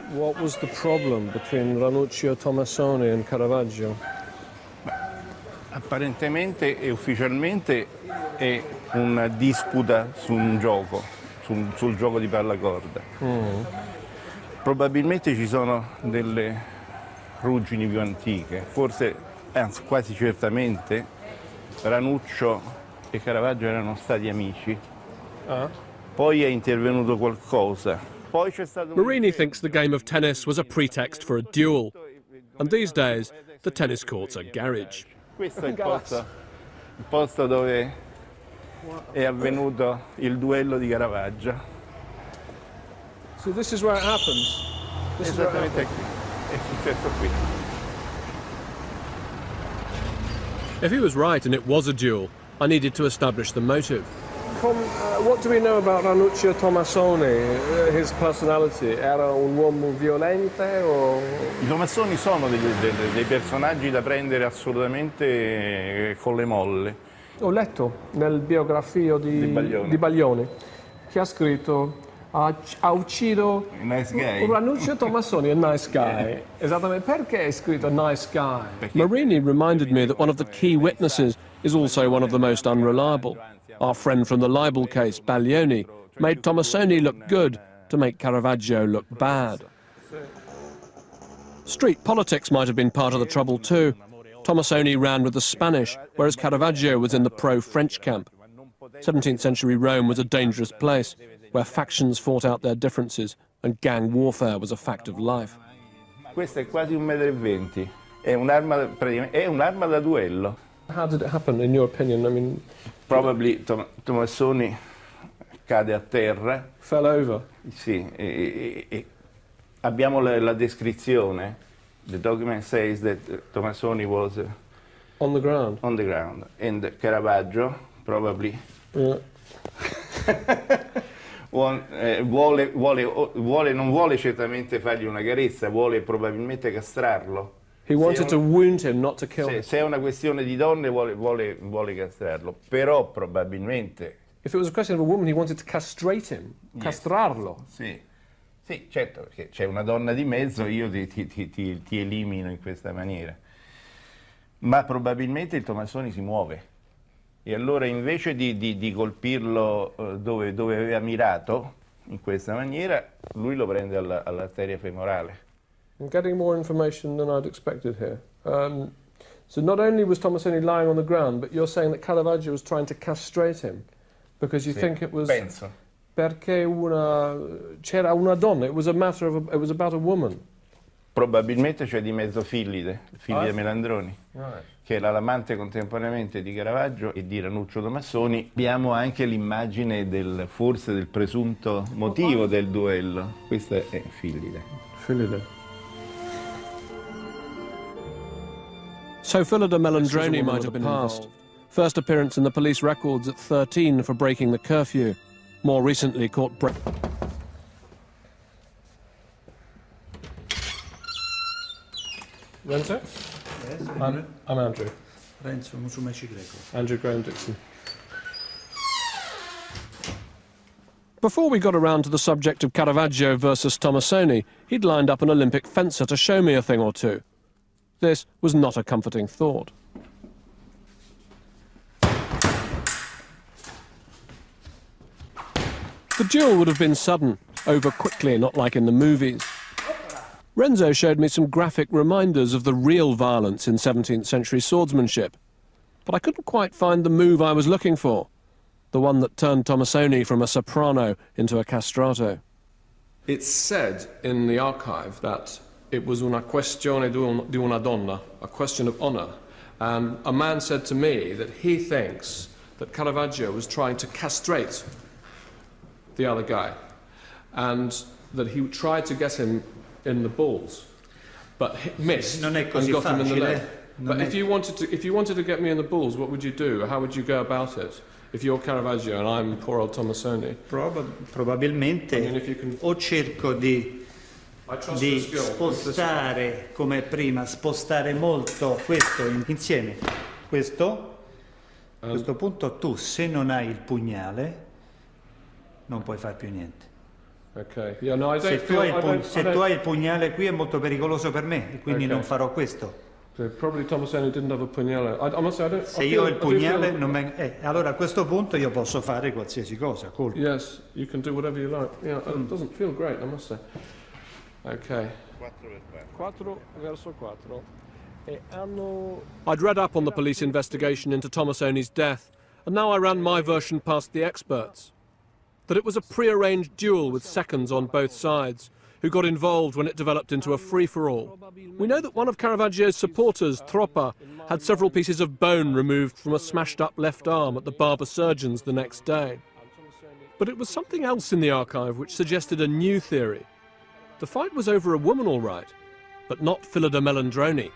What was the problem between Ranuccio Tommasoni and Caravaggio? Apparentemente e ufficialmente è una disputa su un gioco, sul gioco di pallacorda. Probabilmente ci sono delle ruggini più antiche, forse, anzi quasi certamente, Ranuccio e Caravaggio erano stati amici. Poi è intervenuto qualcosa. Marini thinks the game of tennis was a pretext for a duel, and these days the tennis court's a garage. Questo è il posto dove è avvenuto il duello di Caravaggio. So this is where it happens. Esattamente qui. È successo qui. If he was right and it was a duel, I needed to establish the motive. What do we know about Ranuccio Tommasoni, his personality? Era un uomo violente o... I Tommasoni sono dei personaggi da prendere assolutamente con le molle. Ho letto nel biografio di Baglioni che ha scritto ha ucciso Ranuccio Tommasoni, a nice guy. Esattamente, perché hai scritto nice guy? Marini reminded me that one of the key witnesses is also one of the most unreliable. Our friend from the libel case, Baglioni, made Tommasoni look good to make Caravaggio look bad. Street politics might have been part of the trouble too. Tommasoni ran with the Spanish, whereas Caravaggio was in the pro-French camp. 17th century Rome was a dangerous place, where factions fought out their differences and gang warfare was a fact of life. Questo è quasi 1,20 m. È un'arma da duello. How did it happen, in your opinion? I mean, probably Tommasoni cade a terra. Fell over. Sì, e abbiamo la descrizione. The document says that Tommasoni was on the ground. On the ground, and Caravaggio probably non vuole certamente fargli una carezza, vuole probabilmente castrarlo. He wanted to wound him, not to kill him. Se è una questione di donne vuole castrarlo, però probabilmente... If it was a question of a woman, he wanted to castrate him, castrarlo. Sì, sì, certo, perché c'è una donna di mezzo, io ti elimino in questa maniera. Ma probabilmente il Tommasoni si muove. E allora invece di colpirlo dove aveva mirato, in questa maniera, lui lo prende all'arteria femorale. I'm getting more information than I'd expected here. So not only was Tommasoni lying on the ground, but you're saying that Caravaggio was trying to castrate him because you think it was... Penso. Perché c'era una donna, it was about a woman. Probabilmente c'è di mezzo Filide Melandroni, che era l'amante contemporaneamente di Caravaggio e di Ranuccio Tommasoni. Abbiamo anche l'immagine forse del presunto motivo del duello. Questa è Filide. So Philida Melandroni might have been past. First appearance in the police records at 13 for breaking the curfew. More recently caught Renzo? Yes, I'm Andrew. Renzo, Musumeshi Greco. Andrew Graham-Dixon. Before we got around to the subject of Caravaggio versus Tommasoni, he'd lined up an Olympic fencer to show me a thing or two. This was not a comforting thought. The duel would have been sudden, over quickly, not like in the movies. Renzo showed me some graphic reminders of the real violence in 17th century swordsmanship, but I couldn't quite find the move I was looking for, the one that turned Tommasoni from a soprano into a castrato. It's said in the archive that it was una questione di una donna, a question of honor, and a man said to me that he thinks that Caravaggio was trying to castrate the other guy. And that he tried to get him in the balls, but missed Non è and così got him in the leg. facile. But if you wanted to get me in the balls, what would you do? How would you go about it? If you're Caravaggio and I'm poor old Tommasoni. Probabilmente I mean, if you can- o cerco di spostare come prima, spostare molto questo insieme. A questo punto tu, se non hai il pugnale, non puoi fare più niente. Okay. Yeah, no, I don't Se tu feel, hai il pugnale qui è molto pericoloso per me e quindi non farò questo. So probably Tommasoni didn't have a pugnale. I must say, Se io ho il pugnale, allora a questo punto io posso fare qualsiasi cosa, colpo. Yes, you can do whatever you like. Yeah, it doesn't feel great, I must say. Okay. 4 verso 4. I'd read up on the police investigation into Tommasoni's death, and now I ran my version past the experts. That it was a pre-arranged duel with seconds on both sides, who got involved when it developed into a free-for-all. We know that one of Caravaggio's supporters, Troppa, had several pieces of bone removed from a smashed-up left arm at the barber surgeon's the next day. But it was something else in the archive which suggested a new theory. The fight was over a woman, all right, but not Phillida Melandroni.